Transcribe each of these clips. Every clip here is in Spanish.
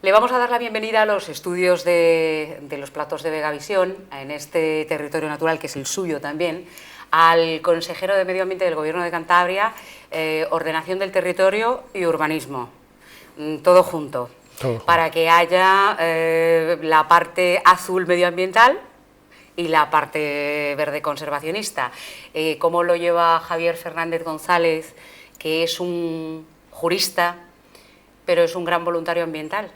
Le vamos a dar la bienvenida a los estudios de los platos de Vegavisión, en este territorio natural que es el suyo también, al consejero de Medio Ambiente del Gobierno de Cantabria, Ordenación del Territorio y Urbanismo, todo junto, para que haya la parte azul medioambiental y la parte verde conservacionista. ¿Cómo lo lleva Javier Fernández González, que es un jurista, pero es un gran voluntario ambiental?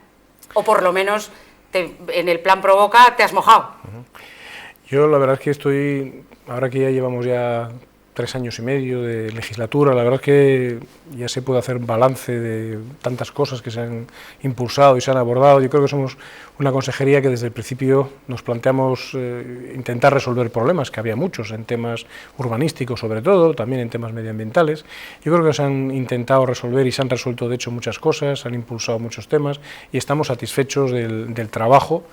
O por lo menos en el plan Provoca te has mojado. Yo la verdad es que estoy, ahora que ya llevamos ya 3 años y medio de legislatura, la verdad es que ya se puede hacer balance de tantas cosas que se han impulsado y se han abordado. Yo creo que somos una consejería que desde el principio nos planteamos intentar resolver problemas, que había muchos en temas urbanísticos sobre todo, también en temas medioambientales. Yo creo que se han intentado resolver y se han resuelto de hecho muchas cosas, se han impulsado muchos temas y estamos satisfechos del trabajo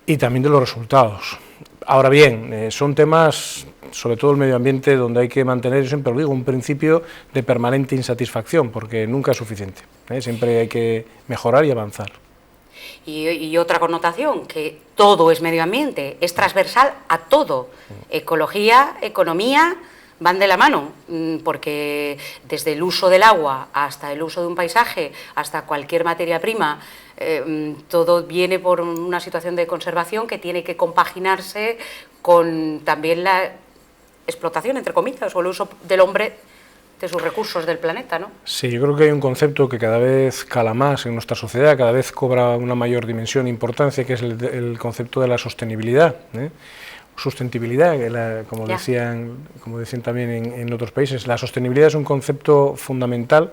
y también de los resultados. Ahora bien, son temas, sobre todo el medio ambiente, donde hay que mantener, yo siempre lo digo, un principio de permanente insatisfacción, porque nunca es suficiente, siempre hay que mejorar y avanzar. Y otra connotación, que todo es medio ambiente, es transversal a todo, ecología, economía, van de la mano, porque desde el uso del agua hasta el uso de un paisaje, hasta cualquier materia prima, todo viene por una situación de conservación que tiene que compaginarse con también la explotación, entre comillas, o el uso del hombre de sus recursos del planeta, ¿no? Sí, yo creo que hay un concepto que cada vez cala más en nuestra sociedad, cada vez cobra una mayor dimensión e importancia, que es el concepto de la sostenibilidad, Sustentabilidad, como decían también en otros países. La sostenibilidad es un concepto fundamental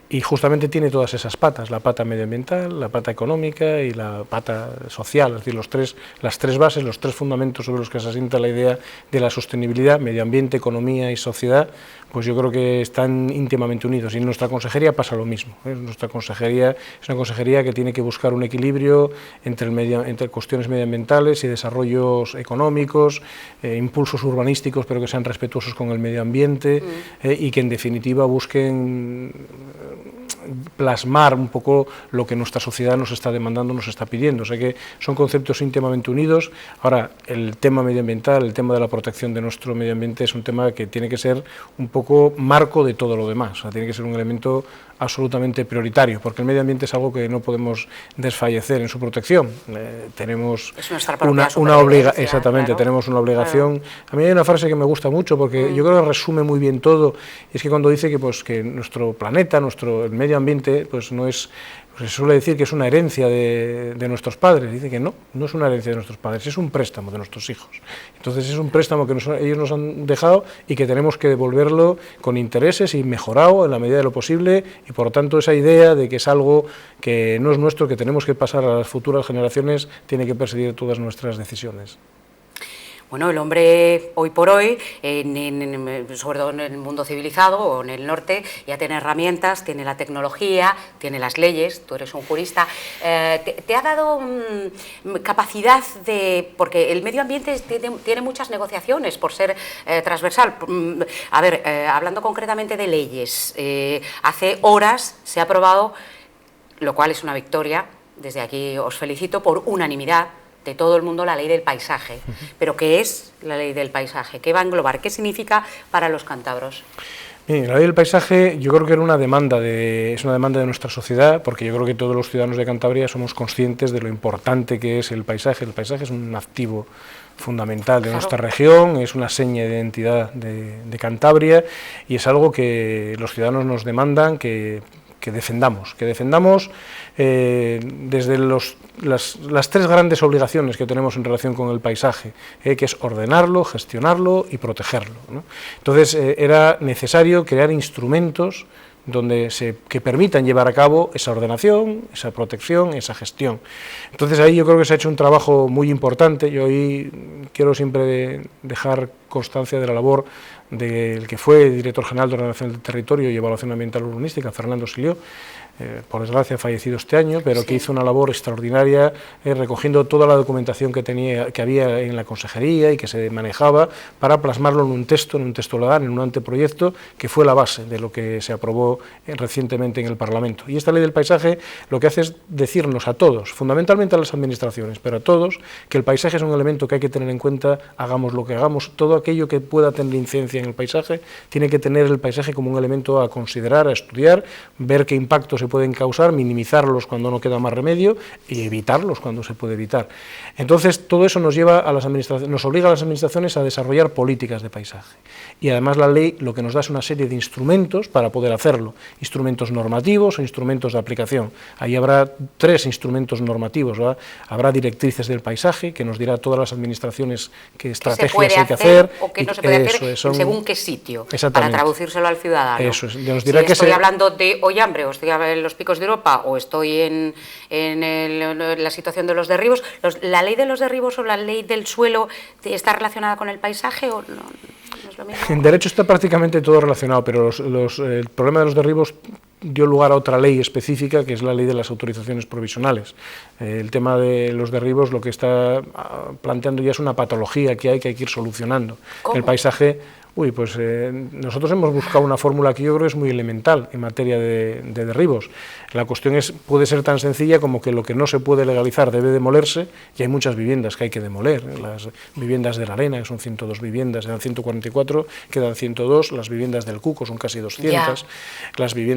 y justamente tiene todas esas patas, la pata medioambiental, la pata económica y la pata social, es decir, las tres bases, los tres fundamentos sobre los que se asienta la idea de la sostenibilidad, medio ambiente, economía y sociedad, pues yo creo que están íntimamente unidos, y en nuestra consejería pasa lo mismo. Nuestra consejería es una consejería que tiene que buscar un equilibrio entre cuestiones medioambientales y desarrollos económicos, impulsos urbanísticos, pero que sean respetuosos con el medio ambiente y que en definitiva busquen plasmar un poco lo que nuestra sociedad nos está demandando, nos está pidiendo. O sea que son conceptos íntimamente unidos. Ahora, el tema medioambiental, el tema de la protección de nuestro medio ambiente es un tema que tiene que ser un poco marco de todo lo demás. O sea, tiene que ser un elemento absolutamente prioritario, porque el medio ambiente es algo que no podemos desfallecer en su protección. Tenemos una obligación, exactamente, claro. Tenemos una obligación. A mí hay una frase que me gusta mucho, porque yo creo que resume muy bien todo, y es que cuando dice que nuestro planeta, el medio ambiente, pues no es, pues se suele decir que es una herencia de nuestros padres. Dice que no es una herencia de nuestros padres, es un préstamo de nuestros hijos. Entonces es un préstamo que ellos nos han dejado y que tenemos que devolverlo con intereses y mejorado en la medida de lo posible, y por lo tanto esa idea de que es algo que no es nuestro, que tenemos que pasar a las futuras generaciones, tiene que perseguir todas nuestras decisiones. Bueno, el hombre hoy por hoy, sobre todo en el mundo civilizado o en el norte, ya tiene herramientas, tiene la tecnología, tiene las leyes, tú eres un jurista. ¿Te ha dado capacidad de...? Porque el medio ambiente tiene muchas negociaciones por ser transversal. A ver, hablando concretamente de leyes, hace horas se ha aprobado, lo cual es una victoria, desde aquí os felicito, por unanimidad de todo el mundo, la ley del paisaje. ¿Pero qué es la ley del paisaje? ¿Qué va a englobar? ¿Qué significa para los cántabros? Bien, la ley del paisaje yo creo que era una demanda es una demanda de nuestra sociedad, porque yo creo que todos los ciudadanos de Cantabria somos conscientes de lo importante que es el paisaje. El paisaje es un activo fundamental de nuestra región, es una seña de identidad de Cantabria, y es algo que los ciudadanos nos demandan que defendamos desde las tres grandes obligaciones que tenemos en relación con el paisaje, que es ordenarlo, gestionarlo y protegerlo, ¿no? Entonces era necesario crear instrumentos que permitan llevar a cabo esa ordenación, esa protección, esa gestión. Entonces ahí yo creo que se ha hecho un trabajo muy importante. Yo ahí quiero siempre dejar constancia de la labor del que fue director general de Ordenación del Territorio y Evaluación Ambiental Urbanística, Fernando Silió, por desgracia ha fallecido este año, pero sí, que hizo una labor extraordinaria recogiendo toda la documentación que había en la consejería y que se manejaba para plasmarlo en un texto legal, en un anteproyecto que fue la base de lo que se aprobó recientemente en el Parlamento. Y esta ley del paisaje lo que hace es decirnos a todos, fundamentalmente a las administraciones, pero a todos, que el paisaje es un elemento que hay que tener en cuenta, hagamos lo que hagamos, todo aquello que pueda tener incidencia en el paisaje, tiene que tener el paisaje como un elemento a considerar, a estudiar, ver qué impactos se pueden causar, minimizarlos cuando no queda más remedio y evitarlos cuando se puede evitar. Entonces, todo eso nos lleva a las administraciones, nos obliga a las administraciones a desarrollar políticas de paisaje. Y además la ley lo que nos da es una serie de instrumentos para poder hacerlo, instrumentos normativos o instrumentos de aplicación. Ahí habrá 3 instrumentos normativos, ¿verdad? Habrá directrices del paisaje, que nos dirá a todas las administraciones qué estrategias hay que hacer, o qué no se puede hacer según qué sitio, para traducírselo al ciudadano. Eso es, nos dirá si estoy hablando de Ollambre, o estoy en los Picos de Europa, o estoy en la situación de los derribos, ¿la ley de los derribos o la ley del suelo está relacionada con el paisaje o no? ¿No es lo mismo? En derecho está prácticamente todo relacionado, pero el problema de los derribos dio lugar a otra ley específica, que es la ley de las autorizaciones provisionales. El tema de los derribos lo que está planteando ya es una patología que hay que ir solucionando. ¿Cómo? El paisaje... pues nosotros hemos buscado una fórmula que yo creo que es muy elemental en materia de derribos. La cuestión puede ser tan sencilla como que lo que no se puede legalizar debe demolerse, y hay muchas viviendas que hay que demoler. Las viviendas de la Arena, que son 102 viviendas, eran 144, quedan 102, las viviendas del Cuco son casi 200,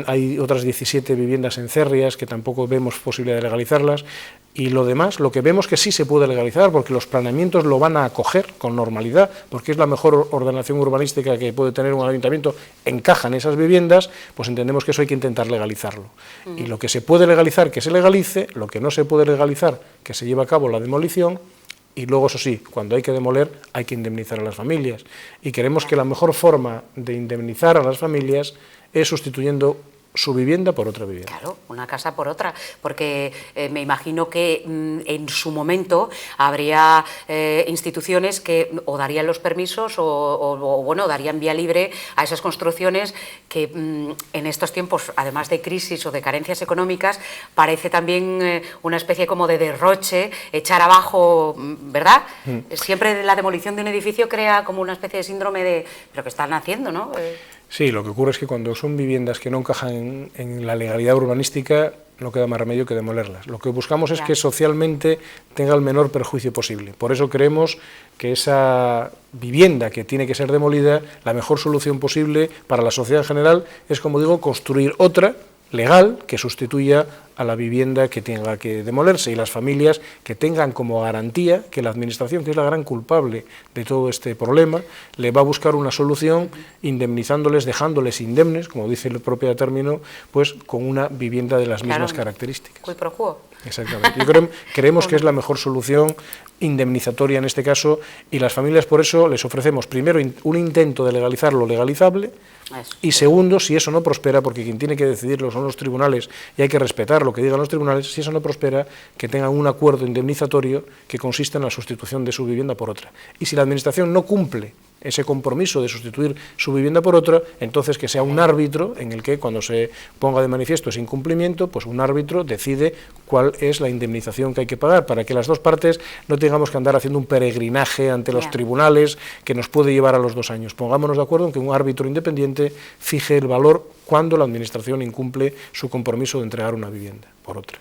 hay otras 17 viviendas en Cérrias que tampoco vemos posibilidad de legalizarlas. Y lo demás, lo que vemos que sí se puede legalizar, porque los planeamientos lo van a acoger con normalidad, porque es la mejor ordenación urbanística que puede tener un ayuntamiento, encajan esas viviendas, pues entendemos que eso hay que intentar legalizarlo. Y lo que se puede legalizar, que se legalice, lo que no se puede legalizar, que se lleve a cabo la demolición, y luego, eso sí, cuando hay que demoler, hay que indemnizar a las familias. Y queremos que la mejor forma de indemnizar a las familias es sustituyendo su vivienda por otra vivienda. Claro, una casa por otra, porque me imagino que en su momento habría instituciones que o darían los permisos o bueno, darían vía libre a esas construcciones que en estos tiempos, además de crisis o de carencias económicas, parece también una especie como de derroche, echar abajo, ¿verdad? Siempre la demolición de un edificio crea como una especie de síndrome de, ¿pero qué están haciendo, no? Sí, lo que ocurre es que cuando son viviendas que no encajan en la legalidad urbanística, no queda más remedio que demolerlas. Lo que buscamos es que socialmente tenga el menor perjuicio posible. Por eso creemos que esa vivienda que tiene que ser demolida, la mejor solución posible para la sociedad en general es, como digo, construir otra legal que sustituya a la vivienda que tenga que demolerse, y las familias que tengan como garantía que la Administración, que es la gran culpable de todo este problema, le va a buscar una solución indemnizándoles, dejándoles indemnes, como dice el propio término, pues con una vivienda de las mismas características. Quid pro quo. Exactamente. Creemos que es la mejor solución indemnizatoria en este caso, y las familias por eso les ofrecemos primero un intento de legalizar lo legalizable, y segundo, si eso no prospera, porque quien tiene que decidirlo son los tribunales y hay que respetar lo que digan los tribunales, si eso no prospera, que tengan un acuerdo indemnizatorio que consista en la sustitución de su vivienda por otra. Y si la Administración no cumple ese compromiso de sustituir su vivienda por otra, entonces que sea un árbitro en el que, cuando se ponga de manifiesto ese incumplimiento, pues un árbitro decide cuál es la indemnización que hay que pagar, para que las dos partes no tengamos que andar haciendo un peregrinaje ante los tribunales que nos puede llevar a los 2 años. Pongámonos de acuerdo en que un árbitro independiente fije el valor cuando la Administración incumple su compromiso de entregar una vivienda por otra.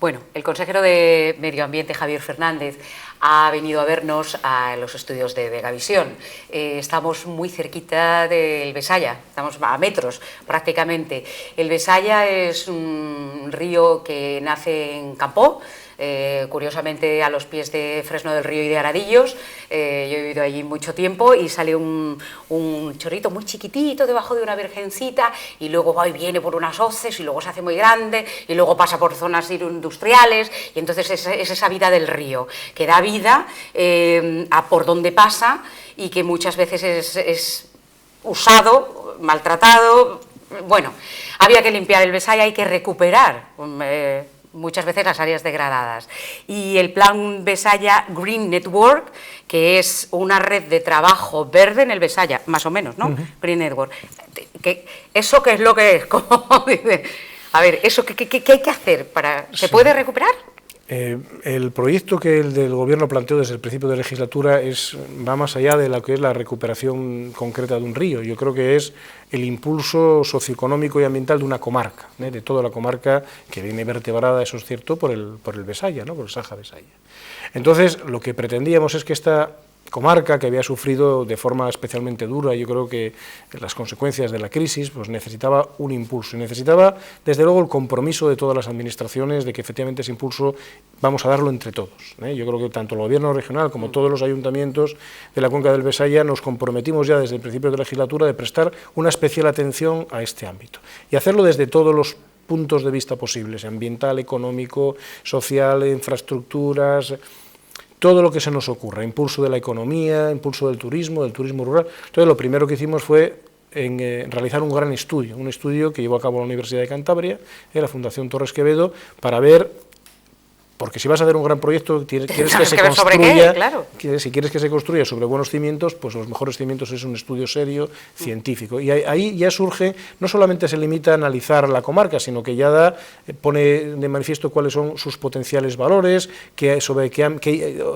Bueno, el consejero de Medio Ambiente, Javier Fernández, ha venido a vernos a los estudios de Vegavisión. Estamos muy cerquita del Besaya, estamos a metros prácticamente. El Besaya es un río que nace en Campó, curiosamente a los pies de Fresno del Río y de Aradillos. Yo he vivido allí mucho tiempo y sale un chorrito muy chiquitito debajo de una virgencita, y luego va y viene por unas hoces y luego se hace muy grande y luego pasa por zonas industriales, y entonces es esa vida del río que da vida a por donde pasa, y que muchas veces es usado, maltratado. Bueno, había que limpiar el Besaya, hay que recuperar muchas veces las áreas degradadas. Y el plan Besaya Green Network, que es una red de trabajo verde en el Besaya, más o menos, ¿no? Green Network. ¿Eso qué es lo que es? Como dice, A ver, ¿eso qué hay que hacer? ¿Se puede recuperar? El proyecto que el del Gobierno planteó desde el principio de legislatura va más allá de lo que es la recuperación concreta de un río. Yo creo que es el impulso socioeconómico y ambiental de una comarca, de toda la comarca que viene vertebrada, eso es cierto, por el Besaya, ¿no? Por el Saja-Besaya. Entonces, lo que pretendíamos es que esta comarca, que había sufrido de forma especialmente dura, yo creo que las consecuencias de la crisis, pues necesitaba un impulso, y necesitaba desde luego el compromiso de todas las administraciones de que efectivamente ese impulso vamos a darlo entre todos. Yo creo que tanto el gobierno regional como todos los ayuntamientos de la cuenca del Besaya nos comprometimos ya desde el principio de la legislatura de prestar una especial atención a este ámbito y hacerlo desde todos los puntos de vista posibles, ambiental, económico, social, infraestructuras, todo lo que se nos ocurra, impulso de la economía, impulso del turismo rural. Entonces, lo primero que hicimos fue realizar un gran estudio, un estudio que llevó a cabo la Universidad de Cantabria, la Fundación Torres Quevedo, para ver, porque si vas a hacer un gran proyecto, quieres que se construya, claro. Si quieres que se construya sobre buenos cimientos, pues los mejores cimientos es un estudio serio, científico. Y ahí ya surge, no solamente se limita a analizar la comarca, sino que ya pone de manifiesto cuáles son sus potenciales valores, que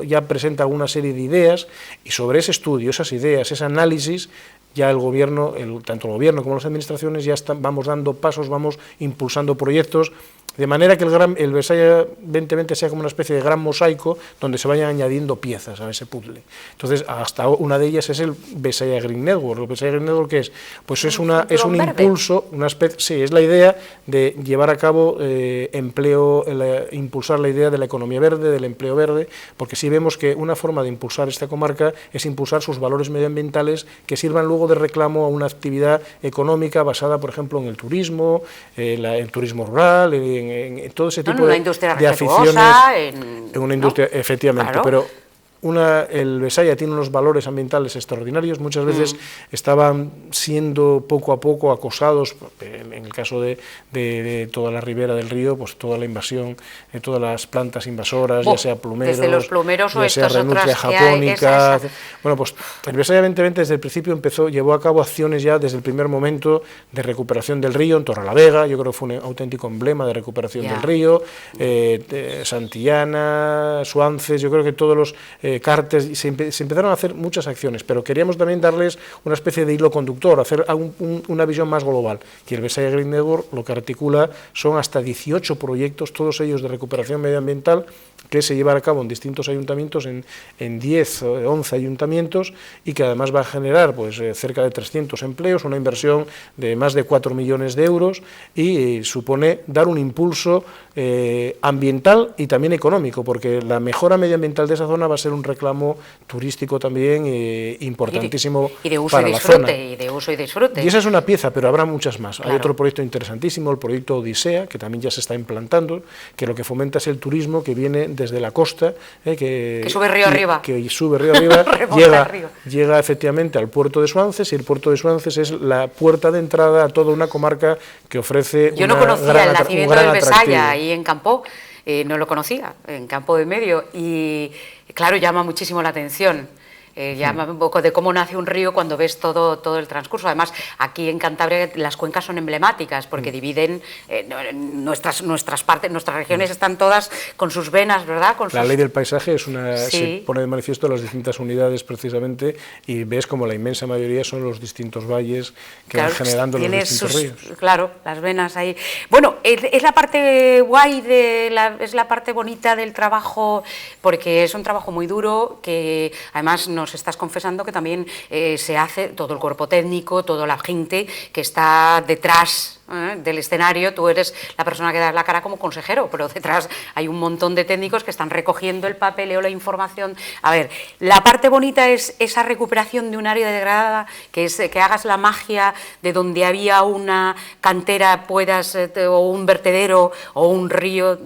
ya presenta una serie de ideas, y sobre ese estudio, esas ideas, ese análisis, ya el gobierno, tanto el gobierno como las administraciones, ya vamos dando pasos, vamos impulsando proyectos, de manera que el Besaya 2020 sea como una especie de gran mosaico donde se vayan añadiendo piezas a ese puzzle. Entonces, hasta una de ellas es el Besaya Green Network. ¿El Besaya Green Network qué es? Pues es un impulso, es la idea de llevar a cabo impulsar la idea de la economía verde, del empleo verde, porque sí vemos que una forma de impulsar esta comarca es impulsar sus valores medioambientales que sirvan luego de reclamo a una actividad económica basada, por ejemplo, en el turismo, el turismo rural, en todo ese tipo de aficiones, en una industria, efectivamente, claro. Pero el Besaya tiene unos valores ambientales extraordinarios, muchas veces estaban siendo poco a poco acosados, en el caso de toda la ribera del río, pues toda la invasión de todas las plantas invasoras, ya sea plumeros, desde los plumeros ya sea renutria japónica. Bueno, pues el Besaya 2020 desde el principio llevó a cabo acciones ya desde el primer momento de recuperación del río en Torrelavega, yo creo que fue un auténtico emblema de recuperación del río, Santillana, Suances, yo creo que todos los Cartes, se empezaron a hacer muchas acciones, pero queríamos también darles una especie de hilo conductor, hacer una visión más global, y el Besaya Green Network lo que articula son hasta 18 proyectos, todos ellos de recuperación medioambiental, que se llevan a cabo en distintos ayuntamientos, en 10 o 11 ayuntamientos, y que además va a generar pues, cerca de 300 empleos, una inversión de más de 4 millones de euros, y supone dar un impulso ambiental y también económico, porque la mejora medioambiental de esa zona va a ser un reclamo turístico también importantísimo y de uso para y la zona. Y de uso y disfrute. Y esa es una pieza, pero habrá muchas más. Claro. Hay otro proyecto interesantísimo, el proyecto Odisea, que también ya se está implantando, que lo que fomenta es el turismo que viene desde la costa, que sube río arriba. Que sube río arriba, llega efectivamente al puerto de Suances, y el puerto de Suances es la puerta de entrada a toda una comarca que ofrece Yo no conocía el nacimiento del Besaya ahí en Campó, no lo conocía, en Campo de Medio, y claro, llama muchísimo la atención. Llama un poco de cómo nace un río cuando ves todo el transcurso. Además, aquí en Cantabria las cuencas son emblemáticas porque dividen nuestras partes, nuestras regiones están todas con sus venas, ¿verdad? La ley del paisaje se pone de manifiesto las distintas unidades precisamente, y ves como la inmensa mayoría son los distintos valles que van generando los distintos ríos. Claro, las venas ahí. Bueno, es la parte guay, es la parte bonita del trabajo, porque es un trabajo muy duro que además nos estás confesando que también se hace todo el cuerpo técnico, toda la gente que está detrás del escenario. Tú eres la persona que da la cara como consejero, pero detrás hay un montón de técnicos que están recogiendo el papeleo, la información. A ver, la parte bonita es esa recuperación de un área degradada, que hagas la magia de donde había una cantera, o un vertedero o un río.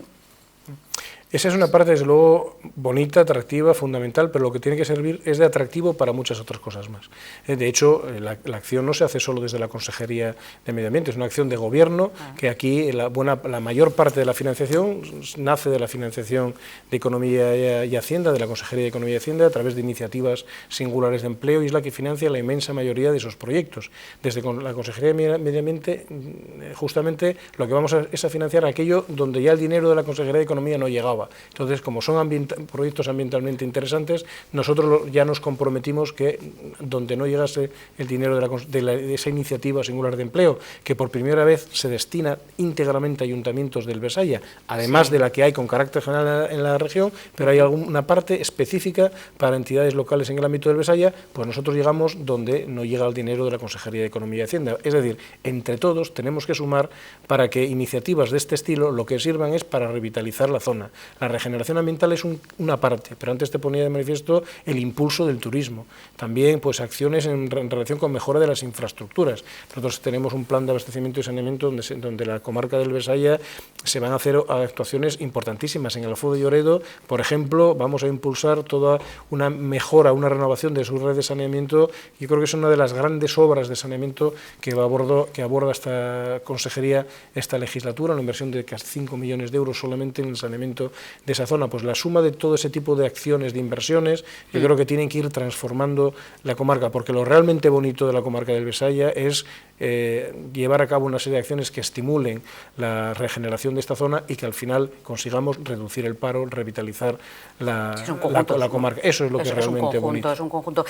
Esa es una parte, desde luego, bonita, atractiva, fundamental, pero lo que tiene que servir es de atractivo para muchas otras cosas más. De hecho, la acción no se hace solo desde la Consejería de Medio Ambiente, es una acción de gobierno que aquí la mayor parte de la financiación nace de la financiación de Economía y Hacienda, de la Consejería de Economía y Hacienda, a través de iniciativas singulares de empleo, y es la que financia la inmensa mayoría de esos proyectos. Desde la Consejería de Medio Ambiente, justamente, lo que vamos es a financiar aquello donde ya el dinero de la Consejería de Economía no llegaba. Entonces, como son proyectos ambientalmente interesantes, nosotros ya nos comprometimos que donde no llegase el dinero de esa iniciativa singular de empleo, que por primera vez se destina íntegramente a ayuntamientos del Besaya, además de la que hay con carácter general en la región, pero hay alguna parte específica para entidades locales en el ámbito del Besaya, pues nosotros llegamos donde no llega el dinero de la Consejería de Economía y Hacienda. Es decir, entre todos tenemos que sumar para que iniciativas de este estilo lo que sirvan es para revitalizar la zona. La regeneración ambiental es una parte, pero antes te ponía de manifiesto el impulso del turismo. También pues acciones en relación con mejora de las infraestructuras. Nosotros tenemos un plan de abastecimiento y saneamiento donde la comarca del Besaya se van a hacer actuaciones importantísimas. En el Alfuro de Lloredo, por ejemplo, vamos a impulsar toda una mejora, una renovación de su red de saneamiento. Yo creo que es una de las grandes obras de saneamiento que aborda esta consejería esta legislatura, una inversión de casi 5 millones de euros solamente en el saneamiento de esa zona. Pues la suma de todo ese tipo de acciones, de inversiones, yo creo que tienen que ir transformando la comarca, porque lo realmente bonito de la comarca del Besaya es llevar a cabo una serie de acciones que estimulen la regeneración de esta zona y que al final consigamos reducir el paro, revitalizar la comarca. Eso es lo que es realmente bonito. Es un conjunto.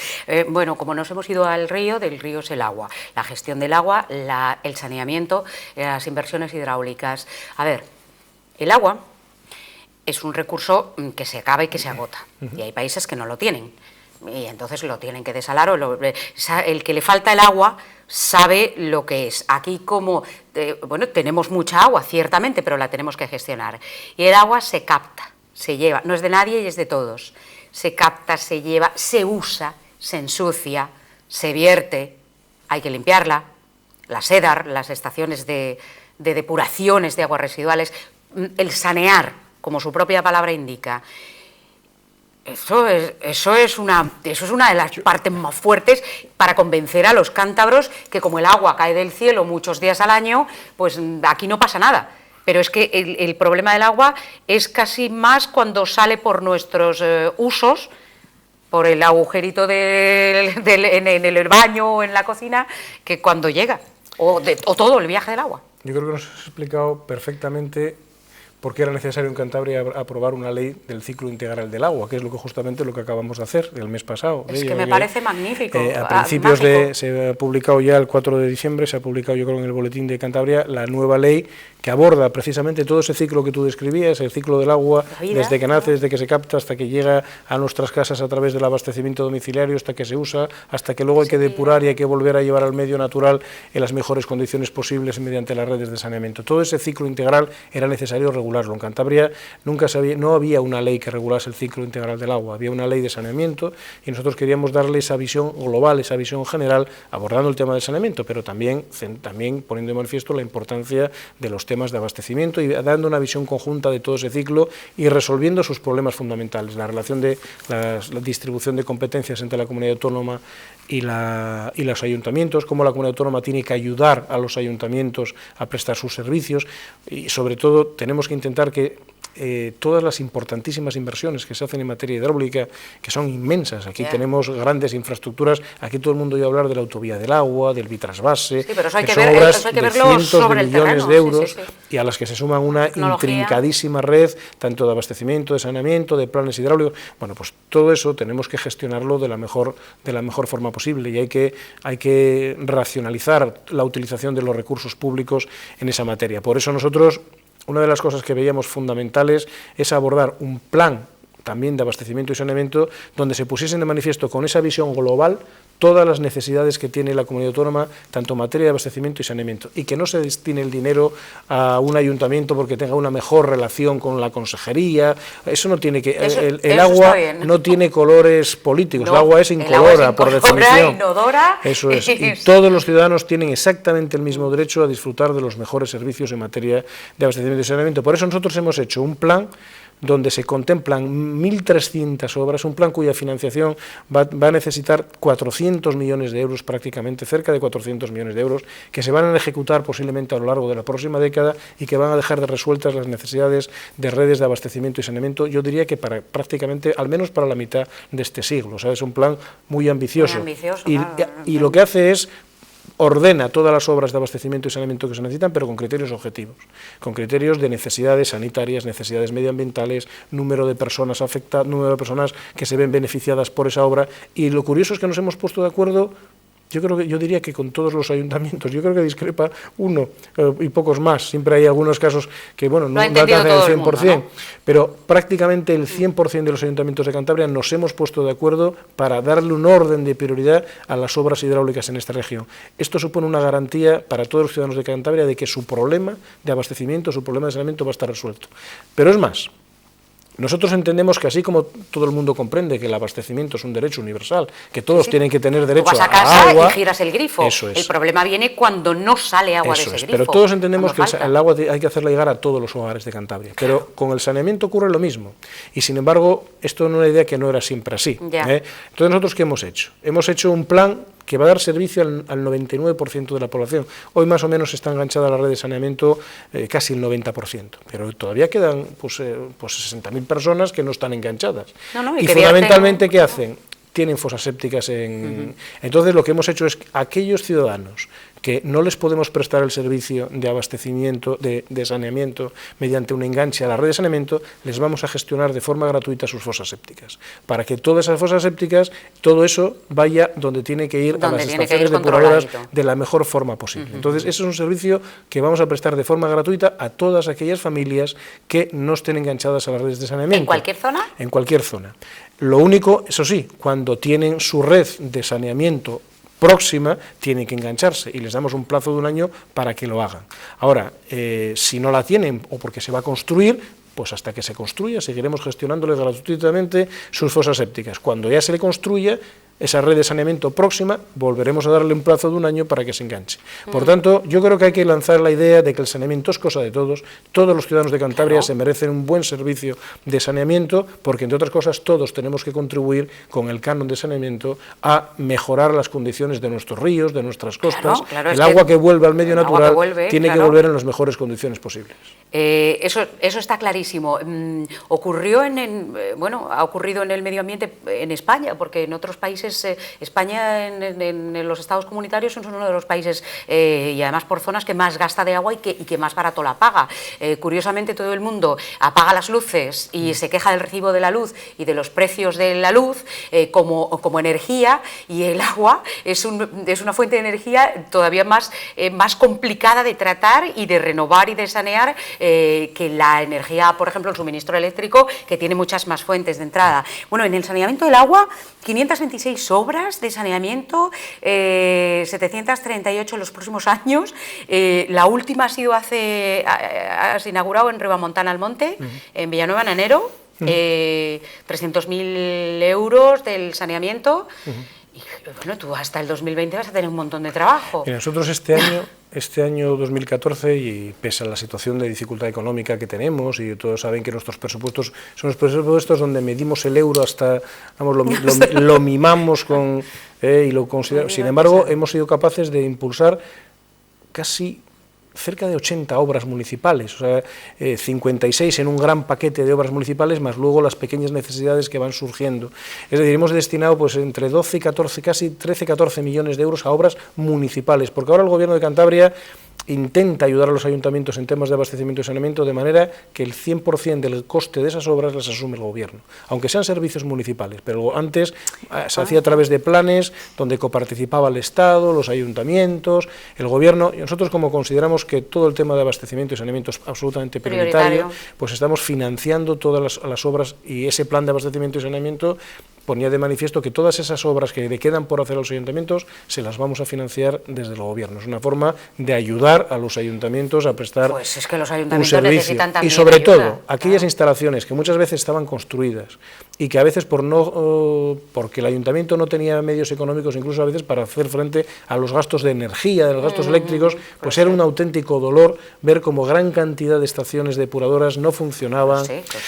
Bueno, como nos hemos ido al río, del río es el agua, la gestión del agua, el saneamiento, las inversiones hidráulicas. A ver, el agua es un recurso que se acaba y que se agota, y hay países que no lo tienen, y entonces lo tienen que desalar, el que le falta el agua sabe lo que es. Aquí bueno, tenemos mucha agua, ciertamente, pero la tenemos que gestionar, y el agua se capta, se lleva, no es de nadie y es de todos, se capta, se lleva, se usa, se ensucia, se vierte, hay que limpiarla, las EDAR, las estaciones de depuraciones de aguas residuales, el sanear, como su propia palabra indica. Eso es una de las partes más fuertes para convencer a los cántabros que, como el agua cae del cielo muchos días al año, pues aquí no pasa nada. Pero es que el problema del agua es casi más cuando sale por nuestros usos, por el agujerito en el baño o en la cocina, que cuando llega, o todo el viaje del agua. Yo creo que nos has explicado perfectamente por qué era necesario en Cantabria aprobar una ley del ciclo integral del agua, que es justamente lo que acabamos de hacer el mes pasado. Es que me parece magnífico. A principios se ha publicado ya el 4 de diciembre, se ha publicado yo creo en el Boletín de Cantabria la nueva ley que aborda precisamente todo ese ciclo que tú describías, el ciclo del agua, desde que nace, desde que se capta, hasta que llega a nuestras casas a través del abastecimiento domiciliario, hasta que se usa, hasta que luego hay que depurar y hay que volver a llevar al medio natural en las mejores condiciones posibles mediante las redes de saneamiento. Todo ese ciclo integral era necesario regularlo. En Cantabria no había una ley que regulase el ciclo integral del agua, había una ley de saneamiento y nosotros queríamos darle esa visión global, esa visión general, abordando el tema del saneamiento, pero también poniendo de manifiesto la importancia de los temas de abastecimiento y dando una visión conjunta de todo ese ciclo y resolviendo sus problemas fundamentales, la relación de la distribución de competencias entre la comunidad autónoma y los ayuntamientos, cómo la comunidad autónoma tiene que ayudar a los ayuntamientos a prestar sus servicios y sobre todo tenemos que intentar que todas las importantísimas inversiones que se hacen en materia hidráulica, que son inmensas, aquí tenemos grandes infraestructuras, aquí todo el mundo oye hablar de la autovía del agua, del bitrasvase, pero eso hay que que son obras hay que de cientos de millones de euros y a las que se suman una intrincadísima red, tanto de abastecimiento, de saneamiento, de planes hidráulicos. Bueno, pues todo eso tenemos que gestionarlo de la mejor forma posible y hay que racionalizar la utilización de los recursos públicos en esa materia. Por eso nosotros, una de las cosas que veíamos fundamentales es abordar un plan también de abastecimiento y saneamiento donde se pusiesen de manifiesto con esa visión global todas las necesidades que tiene la comunidad autónoma, tanto en materia de abastecimiento y saneamiento, y que no se destine el dinero a un ayuntamiento porque tenga una mejor relación con la consejería. Eso no tiene que... El agua no tiene colores políticos, el agua es incolora, por definición. Inodora. Eso es, y todos los ciudadanos tienen exactamente el mismo derecho a disfrutar de los mejores servicios en materia de abastecimiento y saneamiento. Por eso nosotros hemos hecho un plan donde se contemplan 1.300 obras, un plan cuya financiación va a necesitar 400 millones de euros prácticamente, cerca de 400 millones de euros, que se van a ejecutar posiblemente a lo largo de la próxima década y que van a dejar de resueltas las necesidades de redes de abastecimiento y saneamiento, yo diría que para prácticamente, al menos para la mitad de este siglo. O sea, es un plan muy ambicioso. Y lo que hace es ordena todas las obras de abastecimiento y saneamiento que se necesitan, pero con criterios objetivos, con criterios de necesidades sanitarias, necesidades medioambientales, número de personas afectadas, número de personas que se ven beneficiadas por esa obra, y lo curioso es que nos hemos puesto de acuerdo. Yo diría que con todos los ayuntamientos, yo creo que discrepa uno y pocos más, siempre hay algunos casos que, bueno, no alcanzan el 100%, mundo, ¿no? Pero prácticamente el 100% de los ayuntamientos de Cantabria nos hemos puesto de acuerdo para darle un orden de prioridad a las obras hidráulicas en esta región. Esto supone una garantía para todos los ciudadanos de Cantabria de que su problema de abastecimiento, su problema de saneamiento va a estar resuelto. Pero es más. Nosotros entendemos que así como todo el mundo comprende que el abastecimiento es un derecho universal, que todos tienen que tener derecho a agua... Tú vas a casa y giras el grifo. Eso es. El problema viene cuando no sale agua de ese grifo. Pero todos entendemos que el agua hay que hacerla llegar a todos los hogares de Cantabria. Pero con el saneamiento ocurre lo mismo. Y sin embargo, esto es una idea que no era siempre así. Entonces, ¿nosotros qué hemos hecho? Hemos hecho un plan que va a dar servicio al 99% de la población. Hoy más o menos está enganchada a la red de saneamiento casi el 90%, pero todavía quedan pues 60.000 personas que no están enganchadas. Y fundamentalmente, ¿qué hacen? Tienen fosas sépticas en... Entonces, lo que hemos hecho es que aquellos ciudadanos que no les podemos prestar el servicio de abastecimiento, de saneamiento, mediante un enganche a la red de saneamiento, les vamos a gestionar de forma gratuita sus fosas sépticas, para que todas esas fosas sépticas, todo eso vaya donde tiene que ir, a las estaciones depuradoras de la mejor forma posible. Entonces, ese es un servicio que vamos a prestar de forma gratuita a todas aquellas familias que no estén enganchadas a las redes de saneamiento. ¿En cualquier zona? En cualquier zona. Lo único, eso sí, cuando tienen su red de saneamiento próxima, tienen que engancharse y les damos un plazo de 1 año para que lo hagan. Ahora, si no la tienen o porque se va a construir, pues hasta que se construya seguiremos gestionándoles gratuitamente sus fosas sépticas. Cuando ya se le construya esa red de saneamiento próxima, volveremos a darle un plazo de 1 año para que se enganche. Por tanto, yo creo que hay que lanzar la idea de que el saneamiento es cosa de todos los ciudadanos de Cantabria se merecen un buen servicio de saneamiento, porque entre otras cosas todos tenemos que contribuir con el canon de saneamiento a mejorar las condiciones de nuestros ríos, de nuestras costas. El agua que vuelve al medio natural tiene que volver en las mejores condiciones posibles. Eso está clarísimo. Ocurrió ha ocurrido en el medio ambiente en España, porque en otros países España en los estados comunitarios es uno de los países y además por zonas que más gasta de agua y que más barato la paga. Curiosamente todo el mundo apaga las luces y se queja del recibo de la luz y de los precios de la luz como energía, y el agua es una fuente de energía todavía más complicada de tratar y de renovar y de sanear que la energía, por ejemplo, el suministro eléctrico, que tiene muchas más fuentes de entrada. Bueno, en el saneamiento del agua, 526 obras de saneamiento, 738 en los próximos años. La última has inaugurado en Ribamontana al Monte, en Villanueva, en enero, 300.000 euros del saneamiento. Y bueno, tú hasta el 2020 vas a tener un montón de trabajo. Y nosotros este año 2014, y pese a la situación de dificultad económica que tenemos, y todos saben que nuestros presupuestos son los presupuestos donde medimos el euro hasta, vamos, lo mimamos y lo consideramos. Sin embargo, hemos sido capaces de impulsar casi cerca de 80 obras municipales, o sea, 56 en un gran paquete de obras municipales, más luego las pequeñas necesidades que van surgiendo. Es decir, hemos destinado pues entre 12 y 14, casi 13-14 millones de euros a obras municipales, porque ahora el Gobierno de Cantabria intenta ayudar a los ayuntamientos en temas de abastecimiento y saneamiento de manera que el 100% del coste de esas obras las asume el Gobierno, aunque sean servicios municipales, pero antes se hacía a través de planes donde coparticipaba el Estado, los ayuntamientos, el Gobierno, y nosotros como consideramos que todo el tema de abastecimiento y saneamiento es absolutamente prioritario, pues estamos financiando todas las obras y ese plan de abastecimiento y saneamiento ponía de manifiesto que todas esas obras que le quedan por hacer a los ayuntamientos se las vamos a financiar desde el gobierno. Es una forma de ayudar a los ayuntamientos a prestar pues es que los un ayuntamientos servicio. necesitan también Y sobre ayuda, todo, aquellas instalaciones que muchas veces estaban construidas y que a veces porque el ayuntamiento no tenía medios económicos, incluso a veces para hacer frente a los gastos de energía, de los gastos eléctricos, pues era un auténtico dolor ver cómo gran cantidad de estaciones depuradoras no funcionaban.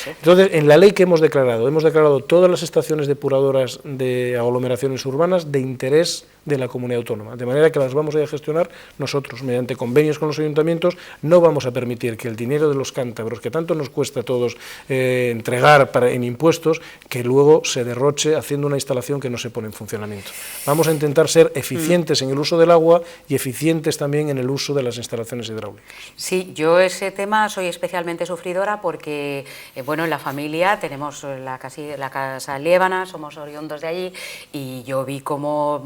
Entonces, en la ley que hemos declarado todas las estaciones depuradoras de aglomeraciones urbanas de interés de la comunidad autónoma, de manera que las vamos a gestionar nosotros, mediante convenios con los ayuntamientos. No vamos a permitir que el dinero de los cántabros, que tanto nos cuesta a todos entregar en impuestos, que luego se derroche haciendo una instalación que no se pone en funcionamiento. Vamos a intentar ser eficientes en el uso del agua y eficientes también en el uso de las instalaciones hidráulicas. Sí, yo ese tema soy especialmente sufridora porque, bueno, en la familia tenemos la casa Liébana, somos oriundos de allí, y yo vi cómo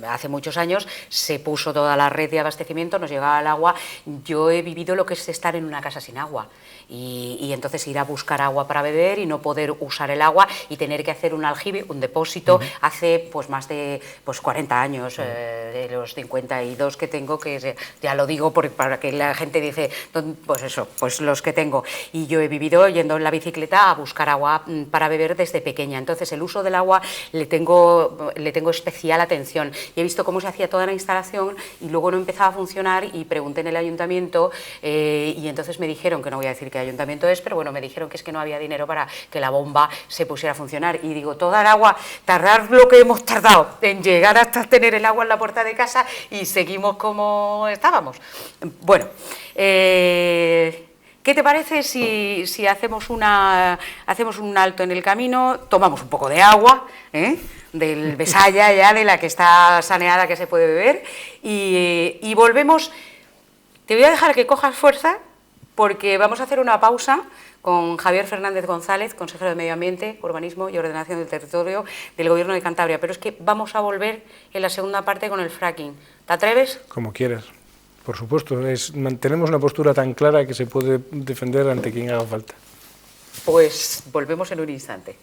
hace muchos años se puso toda la red de abastecimiento, nos llegaba el agua. Yo he vivido lo que es estar en una casa sin agua y entonces ir a buscar agua para beber y no poder usar el agua y tener que hacer un aljibe, un depósito, hace pues más de 40 años, de los 52 que tengo, que ya lo digo para que la gente dice, pues eso, pues los que tengo. Y yo he vivido yendo en la bicicleta a buscar agua para beber desde pequeña, entonces el uso del agua le tengo especial atención. Y he visto cómo se hacía toda la instalación y luego no empezaba a funcionar y pregunté en el ayuntamiento y entonces me dijeron, que no voy a decir qué ayuntamiento es, pero bueno, me dijeron que es que no había dinero para que la bomba se pusiera a funcionar. Y digo, toda el agua, tardar lo que hemos tardado en llegar hasta tener el agua en la puerta de casa y seguimos como estábamos. Bueno, ¿qué te parece si hacemos un alto en el camino, tomamos un poco de agua, del Besaya ya, de la que está saneada, que se puede beber, y volvemos? Te voy a dejar que cojas fuerza porque vamos a hacer una pausa con Javier Fernández González, consejero de Medio Ambiente, Urbanismo y Ordenación del Territorio del Gobierno de Cantabria, pero es que vamos a volver en la segunda parte con el fracking. ¿Te atreves? Como quieras. Por supuesto, mantenemos una postura tan clara que se puede defender ante quien haga falta. Pues volvemos en un instante.